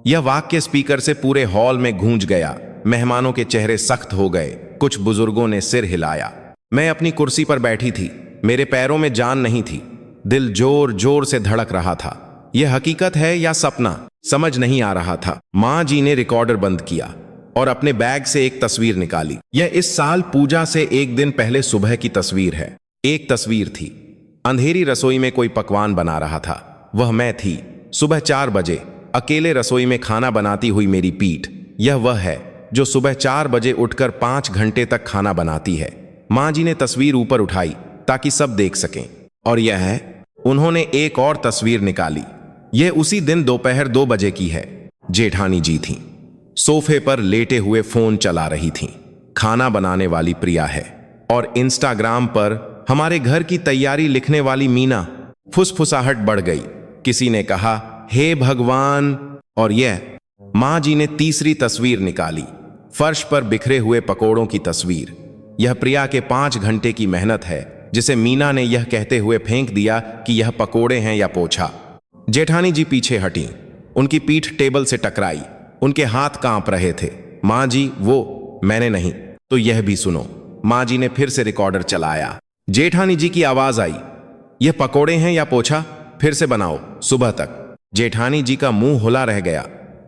यह वाक्य स्पीकर से पूरे हॉल में गूंज गया। मेहमानों के चेहरे सख्त हो गए। कुछ बुजुर्गों ने सिर हिलाया। मैं अपनी कुर्सी पर बैठी थी। मेरे पैरों में जान नहीं थी। दिल जोर जोर से धड़क रहा था। यह हकीकत है या सपना, समझ नहीं आ रहा था। मां जी ने रिकॉर्डर बंद किया और अपने बैग से एक तस्वीर निकाली। यह इस साल पूजा से एक दिन पहले सुबह की तस्वीर है। एक तस्वीर थी। अंधेरी रसोई में कोई पकवान बना रहा था। वह मैं थी। सुबह 4 बजे अकेले रसोई में खाना बनाती हुई मेरी पीठ। यह वह है जो सुबह 4 बजे उठकर 5 घंटे तक खाना बनाती है। मां जी ने तस्वीर ऊपर उठाई ताकि सब देख सकें। और यह है, उन्होंने एक और तस्वीर निकाली। यह उसी दिन दोपहर 2 बजे की है। जेठानी जी थीं। सोफे पर लेटे हुए फोन चला रही थीं। खाना बनाने वाली प्रिया है और इंस्टाग्राम पर हमारे घर की तैयारी लिखने वाली मीना। फुसफुसाहट बढ़ गई। किसी ने कहा, हे भगवान। और यह, मां जी ने तीसरी तस्वीर निकाली। फर्श पर बिखरे हुए पकोड़ों की तस्वीर। यह प्रिया के 5 घंटे की मेहनत है, जिसे मीना ने यह कहते हुए फेंक दिया कि यह पकोड़े हैं या पोछा। जेठानी जी पीछे हटी। उनकी पीठ टेबल से टकराई। उनके हाथ कांप रहे थे। मां जी, वो मैंने नहीं। तो यह भी सुनो। मां जी ने फिर से रिकॉर्डर चलाया। जेठानी जी की आवाज आई, यह पकोड़े हैं या पोछा? फिर से बनाओ, सुबह तक। जेठानी जी का मुंह हुला रह गया।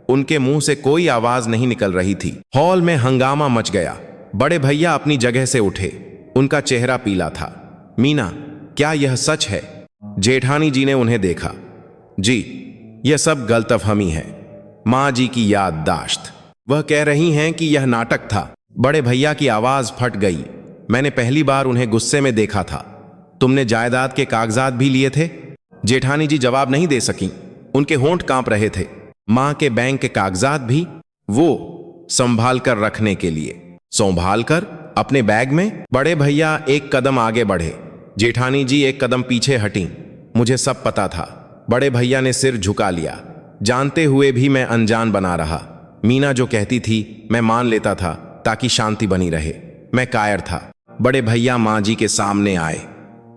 उनके मुंह से कोई आवाज नहीं निकल रही थी। हॉल में हंगामा मच गया। बड़े भैया अपनी जगह से उठे। उनका चेहरा पीला था। मीना, क्या यह सच है? जेठानी जी ने उन्हें देखा। जी, यह सब गलतफहमी है। मां जी की याददाश्त। वह कह रही हैं कि यह नाटक था। बड़े भैया की आवाज फट गई। मैंने पहली बार उन्हें गुस्से में देखा था। तुमने जायदाद के कागजात भी लिए थे? जेठानी जी जवाब नहीं दे सकी। उनके होंठ कांप रहे थे। मां के बैंक के कागजात भी वो संभाल कर रखने के लिए। संभाल कर अपने बैग में? बड़े भैया एक कदम आगे बढ़े, जेठानी जी एक कदम पीछे हटी। मुझे सब पता था। बड़े भैया ने सिर झुका लिया, जानते हुए भी मैं अनजान बना रहा। मीना जो कहती थी मैं मान लेता था ताकि शांति बनी रहे। मैं कायर था। बड़े भैया मां जी के सामने आए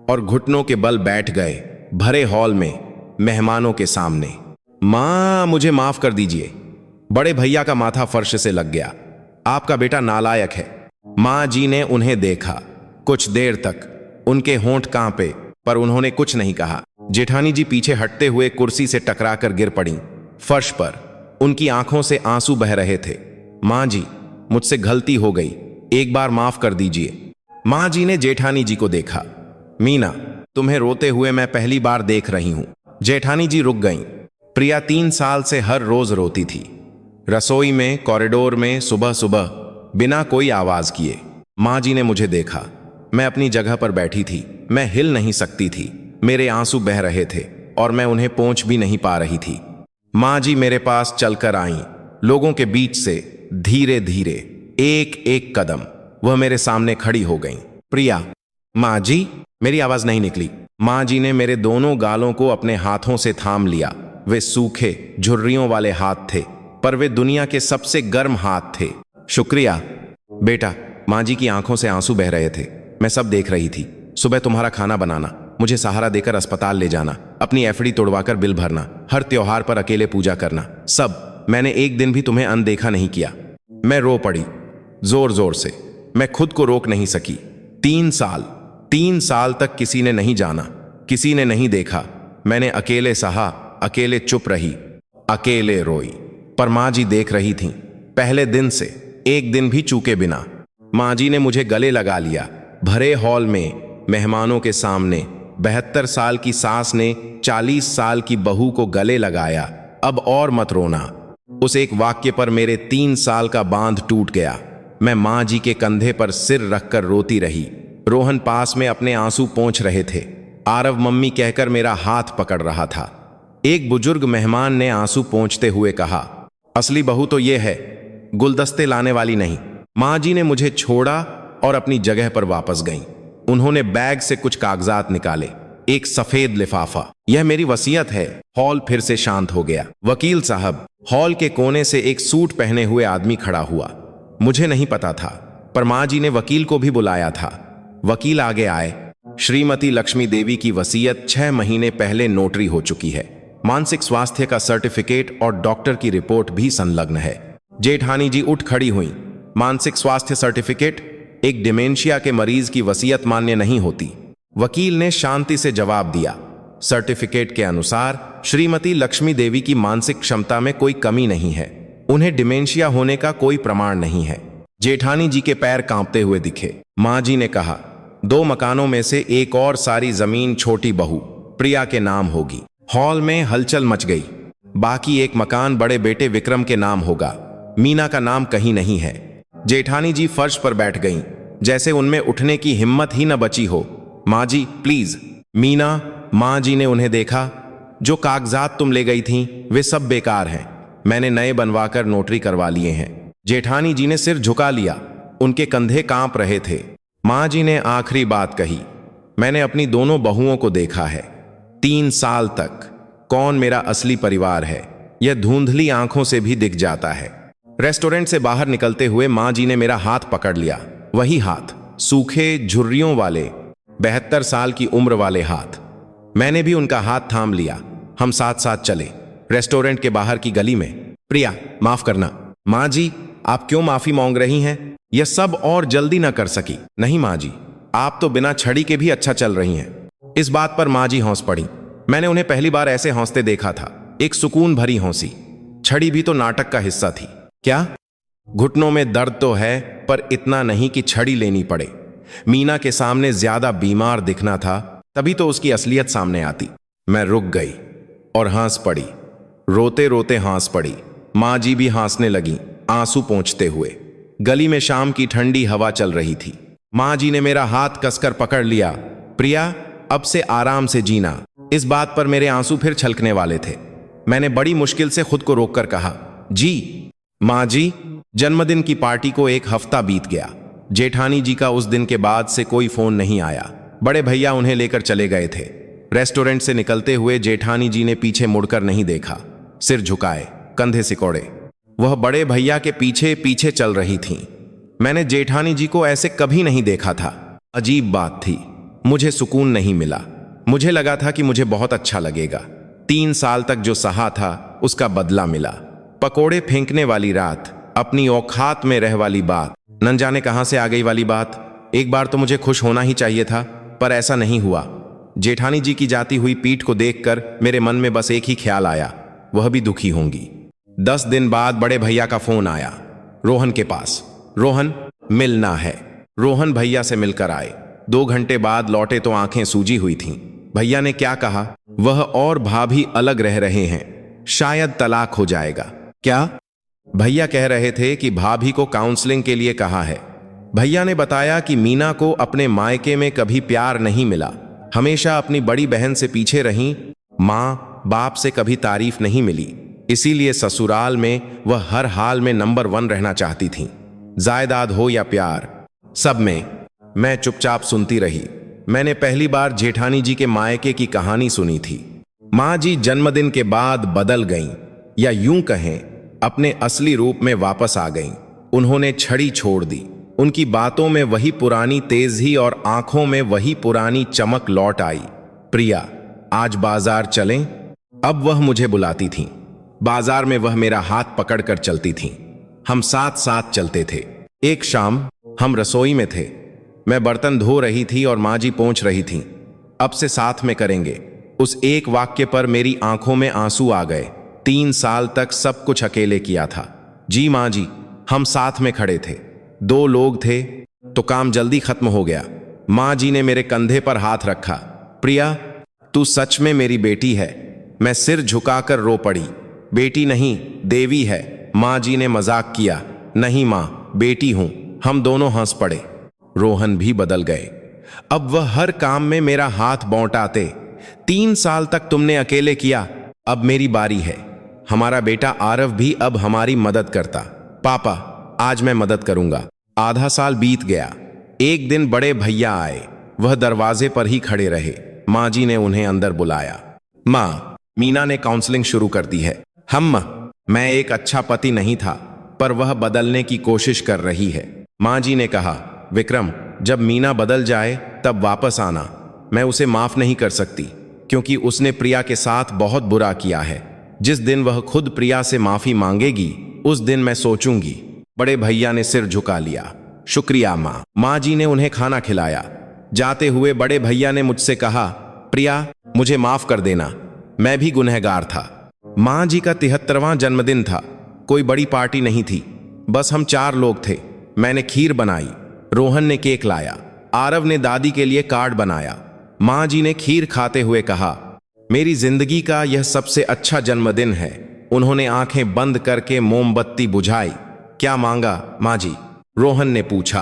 और घुटनों के बल बैठ गए, भरे हॉल में, मेहमानों के सामने। मां, मुझे माफ कर दीजिए। बड़े भैया का माथा फर्श से लग गया। आपका बेटा नालायक है। मां जी ने उन्हें देखा। कुछ देर तक उनके होंठ कांपे, पर उन्होंने कुछ नहीं कहा। जेठानी जी पीछे हटते हुए कुर्सी से टकराकर गिर पड़ी फर्श पर। उनकी आंखों से आंसू बह रहे थे। मां जी, मुझसे गलती हो गई, एक बार माफ कर दीजिए। मां जी ने जेठानी जी को देखा। मीना, तुम्हें रोते हुए मैं पहली बार देख रही हूं। जेठानी जी रुक गईं। प्रिया 3 साल से हर रोज रोती थी, रसोई में, कॉरिडोर में, सुबह सुबह, बिना कोई आवाज किए। मां जी ने मुझे देखा। मैं अपनी जगह पर बैठी थी। मैं हिल नहीं सकती थी। मेरे आंसू बह रहे थे और मैं उन्हें पोंछ भी नहीं पा रही थी। मां जी मेरे पास चलकर आईं, लोगों के बीच से धीरे धीरे, एक एक कदम। वह मेरे सामने खड़ी हो गईं। प्रिया। मां जी। मेरी आवाज नहीं निकली। मां जी ने मेरे दोनों गालों को अपने हाथों से थाम लिया। वे सूखे झुर्रियों वाले हाथ थे, पर वे दुनिया के सबसे गर्म हाथ थे। शुक्रिया बेटा। मां जी की आंखों से आंसू बह रहे थे। मैं सब देख रही थी। सुबह तुम्हारा खाना बनाना, मुझे सहारा देकर अस्पताल ले जाना, अपनी एफडी तोड़वाकर बिल भरना, हर त्योहार पर अकेले पूजा करना, सब। मैंने एक दिन भी तुम्हें अनदेखा नहीं किया। मैं रो पड़ी जोर जोर से। मैं खुद को रोक नहीं सकी। 3 साल तक किसी ने नहीं जाना, किसी ने नहीं देखा। मैंने अकेले सहा, अकेले चुप रही, अकेले रोई। पर मां जी देख रही थीं, पहले दिन से, एक दिन भी चूके बिना। मां जी ने मुझे गले लगा लिया, भरे हॉल में, मेहमानों के सामने। 72 साल की सास ने 40 साल की बहू को गले लगाया। अब और मत रोना। उस एक वाक्य पर मेरे 3 साल का बांध टूट गया। मैं मां जी के कंधे पर सिर रखकर रोती रही। रोहन पास में अपने आंसू पोंछ रहे थे। आरव मम्मी कहकर मेरा हाथ पकड़ रहा था। एक बुजुर्ग मेहमान ने आंसू पोंछते हुए कहा, असली बहू तो ये है, गुलदस्ते लाने वाली नहीं। मां जी ने मुझे छोड़ा और अपनी जगह पर वापस गईं। उन्होंने बैग से कुछ कागजात निकाले, एक सफेद लिफाफा। यह मेरी वसीयत है। हॉल फिर से शांत हो गया। वकील साहब। हॉल के कोने से एक सूट पहने हुए आदमी खड़ा हुआ। मुझे नहीं पता था, पर मां जी ने वकील को भी बुलाया था। वकील आगे आए। श्रीमती लक्ष्मी देवी की वसीयत 6 महीने पहले नोटरी हो चुकी है। मानसिक स्वास्थ्य का सर्टिफिकेट और डॉक्टर की रिपोर्ट भी संलग्न है। जेठानी जी उठ खड़ी हुई। मानसिक स्वास्थ्य सर्टिफिकेट? एक डिमेंशिया के मरीज की वसीयत मान्य नहीं होती। वकील ने शांति से जवाब दिया, सर्टिफिकेट के अनुसार श्रीमती लक्ष्मी देवी की मानसिक क्षमता में कोई कमी नहीं है। उन्हें डिमेंशिया होने का कोई प्रमाण नहीं है। जेठानी जी के पैर कांपते हुए दिखे। मां जी ने कहा, 2 मकानों में से एक और सारी जमीन छोटी बहू प्रिया के नाम होगी। हॉल में हलचल मच गई। बाकी एक मकान बड़े बेटे विक्रम के नाम होगा। मीना का नाम कहीं नहीं है। जेठानी जी फर्श पर बैठ गईं, जैसे उनमें उठने की हिम्मत ही न बची हो। मां जी प्लीज। मीना। मां जी ने उन्हें देखा। जो कागजात तुम ले गई थीं, वे सब बेकार हैं। मैंने नए बनवाकर नोटरी करवा लिए हैं। जेठानी जी ने सिर झुका लिया। उनके कंधे कांप रहे थे। मां जी ने आखिरी बात कही, मैंने अपनी दोनों बहुओं को देखा है। 3 साल तक। कौन मेरा असली परिवार है, यह धुंधली आंखों से भी दिख जाता है। रेस्टोरेंट से बाहर निकलते हुए मां जी ने मेरा हाथ पकड़ लिया। वही हाथ, सूखे झुर्रियों वाले, 72 साल की उम्र वाले हाथ। मैंने भी उनका हाथ थाम लिया। हम साथ साथ चले, रेस्टोरेंट के बाहर की गली में। प्रिया, माफ करना। मां जी, आप क्यों माफी मांग रही हैं? यह सब और जल्दी ना कर सकी। नहीं मां जी, आप तो बिना छड़ी के भी अच्छा चल रही हैं। इस बात पर मां जी हंस पड़ी। मैंने उन्हें पहली बार ऐसे हंसते देखा था। एक सुकून भरी हंसी। छड़ी भी तो नाटक का हिस्सा थी। क्या? घुटनों में दर्द तो है, पर इतना नहीं कि छड़ी लेनी पड़े। मीना के सामने ज्यादा बीमार दिखना था, तभी तो उसकी असलियत सामने आती। मैं रुक गई और हंस पड़ी। रोते रोते हंस पड़ी। मां जी भी हंसने लगी, आंसू पोंछते हुए। गली में शाम की ठंडी हवा चल रही थी। मां जी ने मेरा हाथ कसकर पकड़ लिया। प्रिया, अब से आराम से जीना। इस बात पर मेरे आंसू फिर छलकने वाले थे। मैंने बड़ी मुश्किल से खुद को रोककर कहा, जी माँ जी। जन्मदिन की पार्टी को एक हफ्ता बीत गया। जेठानी जी का उस दिन के बाद से कोई फोन नहीं आया। बड़े भैया उन्हें लेकर चले गए थे। रेस्टोरेंट से निकलते हुए जेठानी जी ने पीछे मुड़कर नहीं देखा। सिर झुकाए, कंधे सिकोड़े, वह बड़े भैया के पीछे पीछे चल रही थीं। मैंने जेठानी जी को ऐसे कभी नहीं देखा था। अजीब बात थी, मुझे सुकून नहीं मिला। मुझे लगा था कि मुझे बहुत अच्छा लगेगा। 3 साल तक जो सहा था उसका बदला मिला। पकोड़े फेंकने वाली रात, अपनी औकात में रह वाली बात, न जाने कहां से आ गई वाली बात। एक बार तो मुझे खुश होना ही चाहिए था, पर ऐसा नहीं हुआ। जेठानी जी की जाती हुई पीठ को देखकर मेरे मन में बस एक ही ख्याल आया, वह भी दुखी होंगी। 10 दिन बाद बड़े भैया का फोन आया, रोहन के पास। रोहन, मिलना है। रोहन भैया से मिलकर आए। 2 घंटे बाद लौटे तो आंखें सूजी हुई थीं। भैया ने क्या कहा, वह और भाभी अलग रह रहे हैं, शायद तलाक हो जाएगा। क्या? भैया कह रहे थे कि भाभी को काउंसलिंग के लिए कहा है। भैया ने बताया कि मीना को अपने मायके में कभी प्यार नहीं मिला, हमेशा अपनी बड़ी बहन से पीछे रहीं, माँ बाप से कभी तारीफ नहीं मिली, इसीलिए ससुराल में वह हर हाल में नंबर 1 रहना चाहती थीं। जायदाद हो या प्यार, सब में। मैं चुपचाप सुनती रही। मैंने पहली बार जेठानी जी के मायके की कहानी सुनी थी। माँ जी जन्मदिन के बाद बदल गईं, या यूं कहें अपने असली रूप में वापस आ गईं। उन्होंने छड़ी छोड़ दी। उनकी बातों में वही पुरानी तेजी और आंखों में वही पुरानी चमक लौट आई। प्रिया, आज बाजार चलें? अब वह मुझे बुलाती थीं। बाजार में वह मेरा हाथ पकड़कर चलती थीं। हम साथ साथ चलते थे। एक शाम हम रसोई में थे। मैं बर्तन धो रही थी और माँ जी पोंछ रही थीं। अब से साथ में करेंगे। उस एक वाक्य पर मेरी आंखों में आंसू आ गए। 3 साल तक सब कुछ अकेले किया था। जी माँ जी, हम साथ में खड़े थे। 2 लोग थे तो काम जल्दी खत्म हो गया। माँ जी ने मेरे कंधे पर हाथ रखा। प्रिया, तू सच में मेरी बेटी है। मैं सिर झुकाकर रो पड़ी। बेटी नहीं, देवी है। माँ जी ने मजाक किया। नहीं माँ, बेटी हूं। हम दोनों हंस पड़े। रोहन भी बदल गए। अब वह हर काम में मेरा हाथ बौंटाते। 3 साल तक तुमने अकेले किया, अब मेरी बारी है। हमारा बेटा आरव भी अब हमारी मदद करता। पापा, आज मैं मदद करूंगा। आधा साल बीत गया। एक दिन बड़े भैया आए। वह दरवाजे पर ही खड़े रहे। माँ जी ने उन्हें अंदर बुलाया। माँ, मीना ने काउंसलिंग शुरू कर दी है। मैं एक अच्छा पति नहीं था, पर वह बदलने की कोशिश कर रही है। माँ जी ने कहा, विक्रम, जब मीना बदल जाए तब वापस आना। मैं उसे माफ नहीं कर सकती, क्योंकि उसने प्रिया के साथ बहुत बुरा किया है। जिस दिन वह खुद प्रिया से माफी मांगेगी, उस दिन मैं सोचूंगी। बड़े भैया ने सिर झुका लिया। शुक्रिया माँ। माँ जी ने उन्हें खाना खिलाया। जाते हुए बड़े भैया ने मुझसे कहा, प्रिया, मुझे माफ कर देना, मैं भी गुनहगार था। माँ जी का 73वां जन्मदिन था। कोई बड़ी पार्टी नहीं थी, बस हम 4 लोग थे। मैंने खीर बनाई, रोहन ने केक लाया, आरव ने दादी के लिए कार्ड बनाया। माँ जी ने खीर खाते हुए कहा, मेरी जिंदगी का यह सबसे अच्छा जन्मदिन है। उन्होंने आंखें बंद करके मोमबत्ती बुझाई। क्या मांगा माँ जी? रोहन ने पूछा।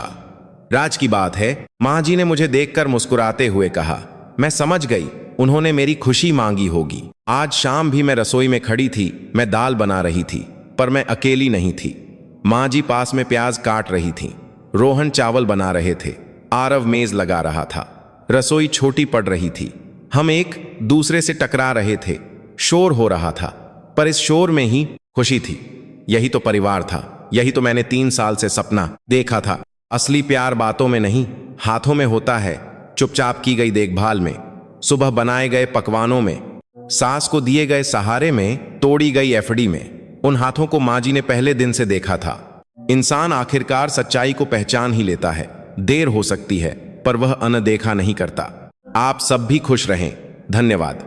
राज की बात है, माँ जी ने मुझे देखकर मुस्कुराते हुए कहा। मैं समझ गई, उन्होंने मेरी खुशी मांगी होगी। आज शाम भी मैं रसोई में खड़ी थी। मैं दाल बना रही थी, पर मैं अकेली नहीं थी। माँ जी पास में प्याज काट रही थीं। रोहन चावल बना रहे थे। आरव मेज लगा रहा था। रसोई छोटी पड़ रही थी। हम एक दूसरे से टकरा रहे थे। शोर हो रहा था, पर इस शोर में ही खुशी थी। यही तो परिवार था। यही तो मैंने 3 साल से सपना देखा था। असली प्यार बातों में नहीं, हाथों में होता है। चुपचाप की गई देखभाल में, सुबह बनाए गए पकवानों में, सास को दिए गए सहारे में, तोड़ी गई एफडी में। उन हाथों को माँ जी ने पहले दिन से देखा था। इंसान आखिरकार सच्चाई को पहचान ही लेता है। देर हो सकती है, पर वह अनदेखा नहीं करता। आप सब भी खुश रहें। धन्यवाद।